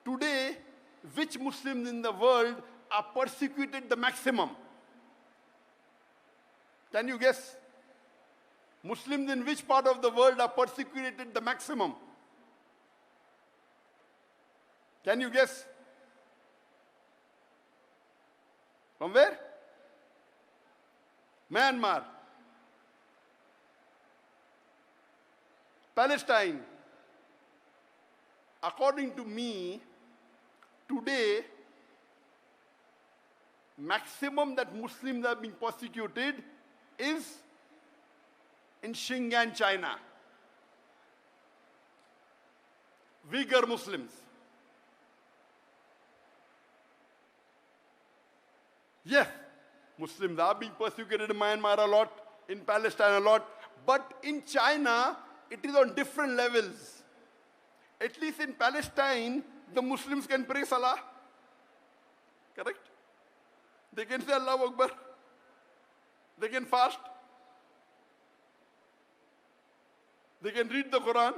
Today, which Muslims in the world are persecuted the maximum? Can you guess? Muslims in which part of the world are persecuted the maximum? Can you guess? From where? Myanmar. Palestine. According to me, today, maximum that Muslims are being persecuted is in Xinjiang, China. Uyghur Muslims. Yes, Muslims are being persecuted in Myanmar a lot, in Palestine a lot, but in China, it is on different levels. At least in Palestine, the Muslims can pray Salah. Correct? They can say Allahu Akbar. They can fast. They can read the Quran.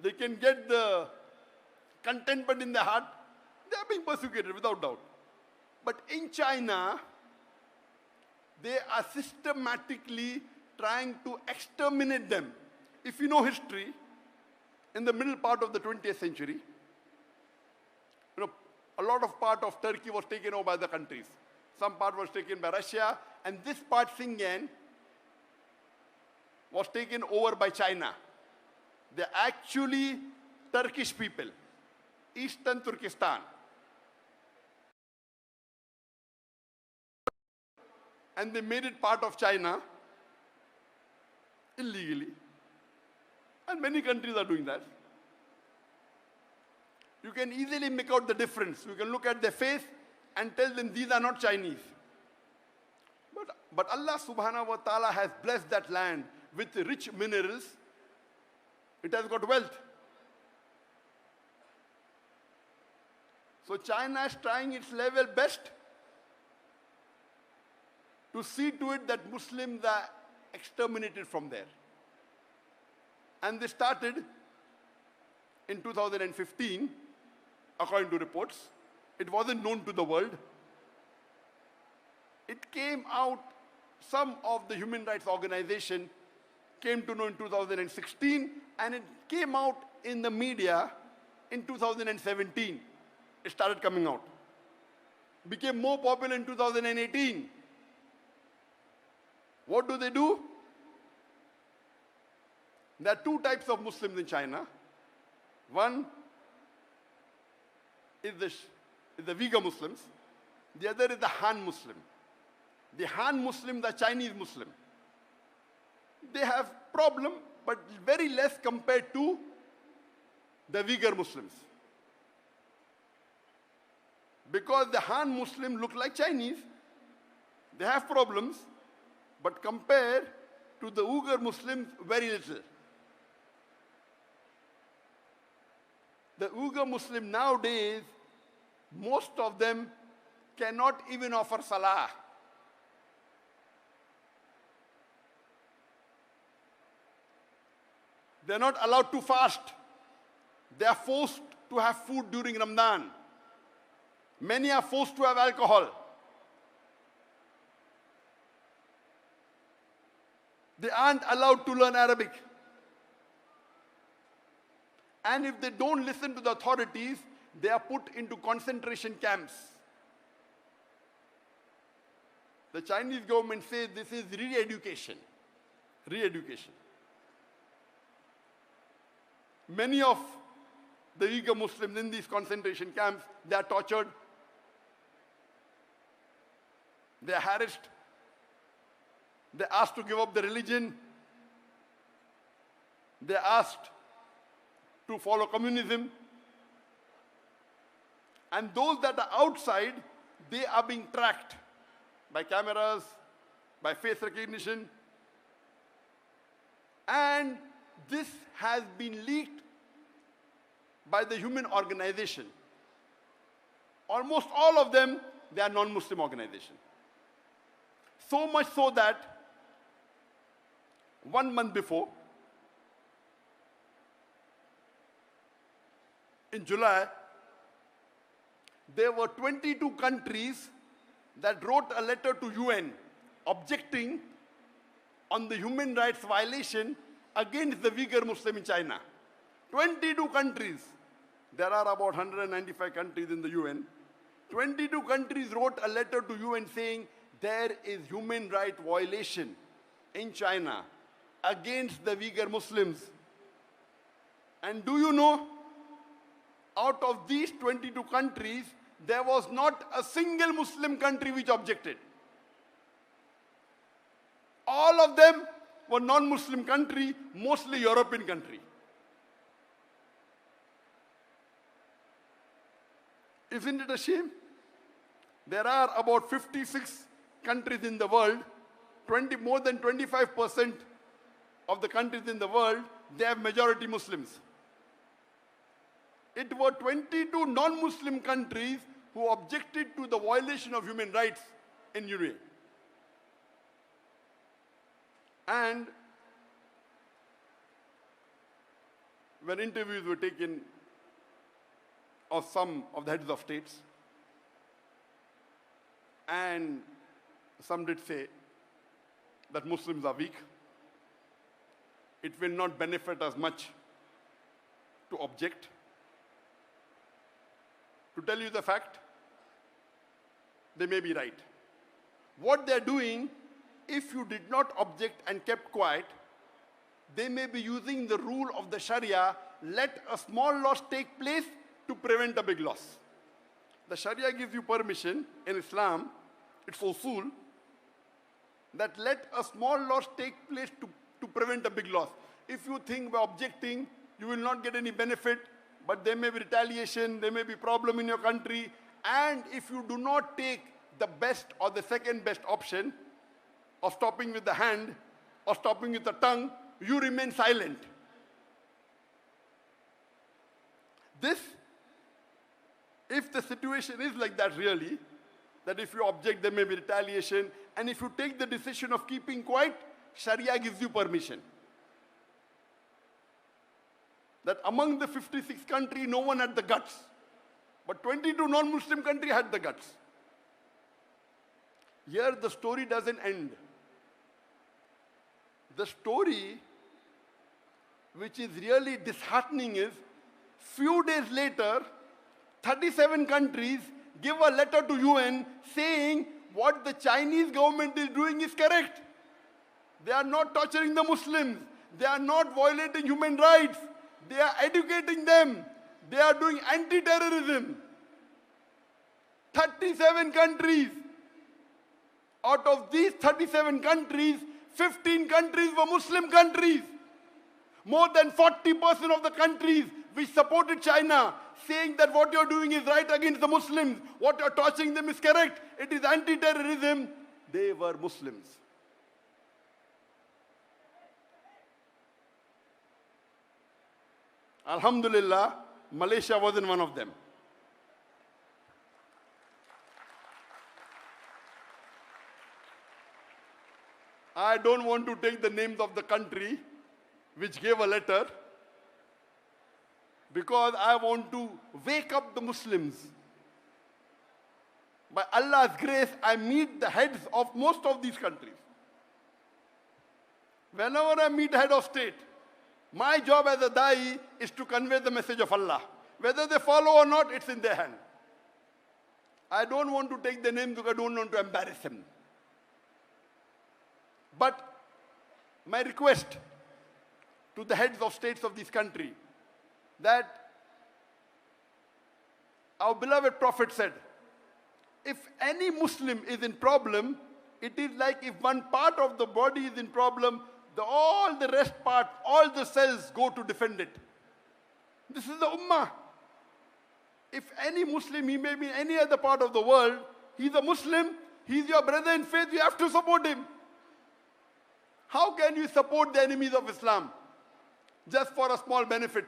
They can get the contentment in their heart. They are being persecuted without doubt. But in China, they are systematically trying to exterminate them. If you know history, in the middle part of the 20th century, a lot of part of Turkey was taken over by the countries. Some part was taken by Russia, and this part, Xinjiang, was taken over by China. They're actually Turkish people, Eastern Turkestan. And they made it part of China illegally. And many countries are doing that. You can easily make out the difference. You can look at their face and tell them these are not Chinese. But Allah subhanahu wa ta'ala has blessed that land with rich minerals. It has got wealth. So China is trying its level best to see to it that Muslims are exterminated from there. And they started in 2015, according to reports. It wasn't known to the world. It came out, some of the human rights organization came to know in 2016, and it came out in the media in 2017. It started coming out. Became more popular in 2018. What do? There are two types of Muslims in China. One is the Uyghur Muslims. The other is the Han Muslim. The Han Muslims are Chinese Muslim. They have problem, but very less compared to the Uyghur Muslims. Because the Han Muslim look like Chinese, they have problems, but compared to the Uyghur Muslims, very little. The Uyghur Muslim nowadays, most of them cannot even offer Salah. They're not allowed to fast. They are forced to have food during Ramadan. Many are forced to have alcohol. They aren't allowed to learn Arabic. And if they don't listen to the authorities, they are put into concentration camps. The Chinese government says this is re-education. Re-education. Many of the Uyghur Muslims in these concentration camps, they are tortured. They are harassed. They are asked to give up their religion. They are asked to follow communism. And those that are outside, they are being tracked by cameras, by face recognition. And this has been leaked by the human organization. Almost all of them, they are non-Muslim organizations. So much so that 1 month before, in July, there were 22 countries that wrote a letter to UN objecting on the human rights violation against the Uyghur Muslim in China. 22 countries. There are about 195 countries in the UN. 22 countries wrote a letter to UN saying there is human rights violation in China against the Uyghur Muslims. And do you know, out of these 22 countries, there was not a single Muslim country which objected. All of them were non-Muslim country, mostly European country. Isn't it a shame? There are about 56 countries in the world, more than 25% of the countries in the world, they have majority Muslims. It were 22 non-Muslim countries who objected to the violation of human rights in UAE. And when interviews were taken of some of the heads of states, and some did say that Muslims are weak, it will not benefit us much to object. To tell you the fact, they may be right. What they're doing, if you did not object and kept quiet, they may be using the rule of the Sharia, let a small loss take place to prevent a big loss. The Sharia gives you permission in Islam, it's usul, that let a small loss take place to prevent a big loss. If you think by objecting, you will not get any benefit, but there may be retaliation, there may be problem in your country, and if you do not take the best or the second best option of stopping with the hand or stopping with the tongue, you remain silent. This, if the situation is like that really, that if you object there may be retaliation, and if you take the decision of keeping quiet, Sharia gives you permission. That among the 56 countries, no one had the guts. But 22 non-Muslim countries had the guts. Here the story doesn't end. The story which is really disheartening is, few days later, 37 countries give a letter to UN saying what the Chinese government is doing is correct. They are not torturing the Muslims. They are not violating human rights. They are educating them. They are doing anti-terrorism. 37 countries. Out of these 37 countries, 15 countries were Muslim countries. More than 40% of the countries which supported China, saying that what you're doing is right against the Muslims, what you're torturing them is correct, it is anti-terrorism, they were Muslims. Alhamdulillah, Malaysia wasn't one of them. I don't want to take the names of the country which gave a letter, because I want to wake up the Muslims. By Allah's grace, I meet the heads of most of these countries. Whenever I meet head of state, my job as a da'i is to convey the message of Allah. Whether they follow or not, it's in their hand. I don't want to take the names because I don't want to embarrass them. But my request to the heads of states of this country, that our beloved Prophet said, if any Muslim is in problem, it is like if one part of the body is in problem, all the rest part, all the cells go to defend it. This is the Ummah. If any Muslim, he may be in any other part of the world, he's a Muslim, he's your brother in faith, you have to support him. How can you support the enemies of Islam just for a small benefit?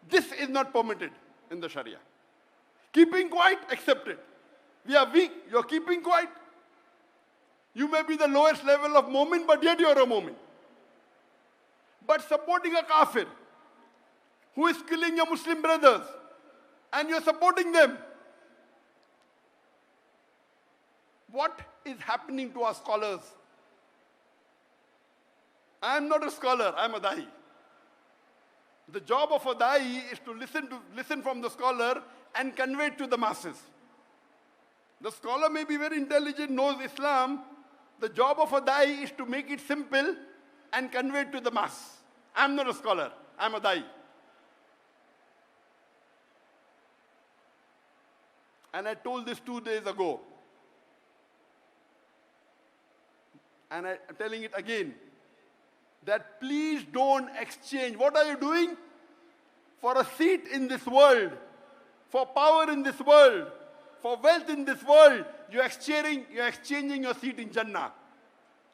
This is not permitted in the Sharia. Keeping quiet, accepted. We are weak, you're keeping quiet. You may be the lowest level of moment, but yet you're a moment. But supporting a kafir who is killing your Muslim brothers, and you're supporting them, what is happening to our scholars? I am not a scholar, I am a da'i. The job of a da'i is to listen from the scholar and convey it to the masses. The scholar may be very intelligent, knows Islam. The job of a da'i is to make it simple and convey it to the mass. I am not a scholar, I am a da'i. And I told this 2 days ago. And I'm telling it again. That please don't exchange. What are you doing? For a seat in this world, for power in this world, for wealth in this world, you're exchanging your seat in Jannah.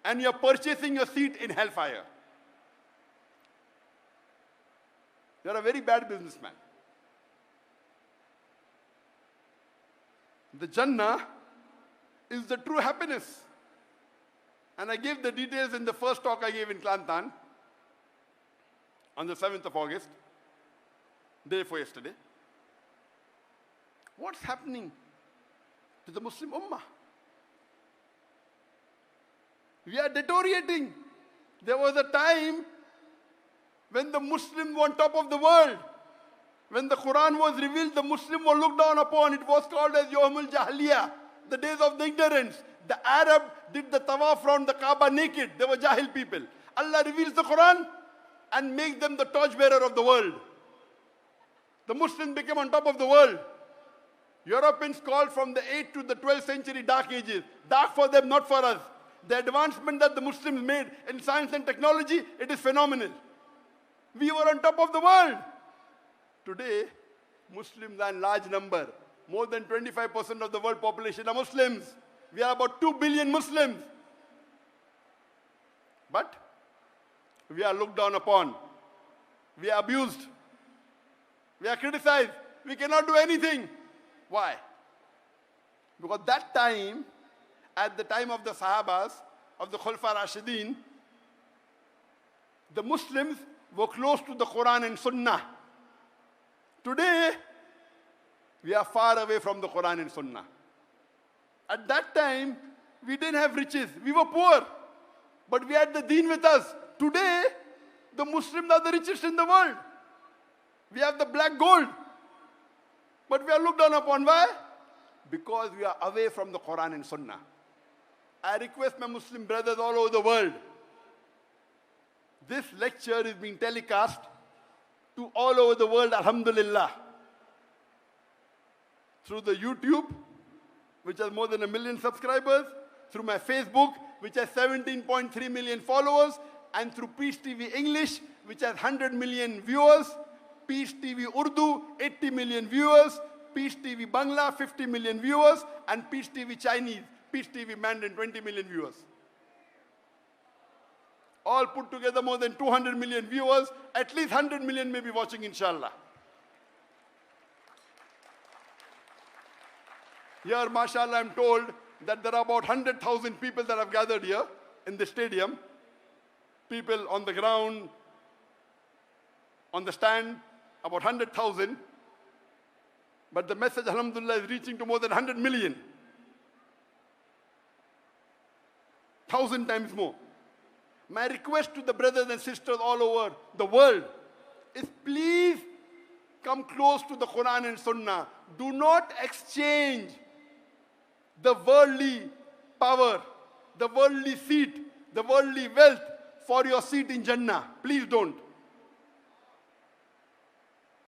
And you're purchasing your seat in hellfire. You're a very bad businessman. The Jannah is the true happiness. And I gave the details in the first talk I gave in Kelantan on the 7th of August, day before yesterday. What's happening to the Muslim Ummah? We are deteriorating. There was a time when the Muslims were on top of the world. When the Quran was revealed, the Muslims were looked down upon. It was called as Yawmul Jahiliyyah, the days of the ignorance. The Arab did the tawaf around the Kaaba naked. They were Jahil people. Allah reveals the Quran and makes them the torchbearer of the world. The Muslims became on top of the world. Europeans called from the 8th to the 12th century dark ages. Dark for them, not for us. The advancement that the Muslims made in science and technology, it is phenomenal. We were on top of the world. Today, Muslims are in large number. More than 25% of the world population are Muslims. We are about 2 billion Muslims. But we are looked down upon. We are abused. We are criticized. We cannot do anything. Why? Because that time, at the time of the Sahabas, of the Khulafa Rashidin, the Muslims were close to the Quran and Sunnah. Today, we are far away from the Quran and Sunnah. At that time, we didn't have riches. We were poor. But we had the deen with us. Today, the Muslims are the richest in the world. We have the black gold. But we are looked down upon. Why? Because we are away from the Quran and Sunnah. I request my Muslim brothers all over the world. This lecture is being telecast to all over the world, alhamdulillah. Through the YouTube, which has more than 1 million subscribers, through my Facebook, which has 17.3 million followers, and through Peace TV English, which has 100 million viewers, Peace TV Urdu, 80 million viewers, Peace TV Bangla, 50 million viewers, and Peace TV Chinese, Peace TV Mandarin, 20 million viewers. All put together more than 200 million viewers, at least 100 million may be watching, inshallah. Here, mashallah, I'm told that there are about 100,000 people that have gathered here in the stadium. People on the ground, on the stand, about 100,000. But the message, alhamdulillah, is reaching to more than 100 million. 1,000 times more. My request to the brothers and sisters all over the world is please come close to the Quran and Sunnah. Do not exchange the worldly power, the worldly seat, the worldly wealth for your seat in Jannah. Please don't.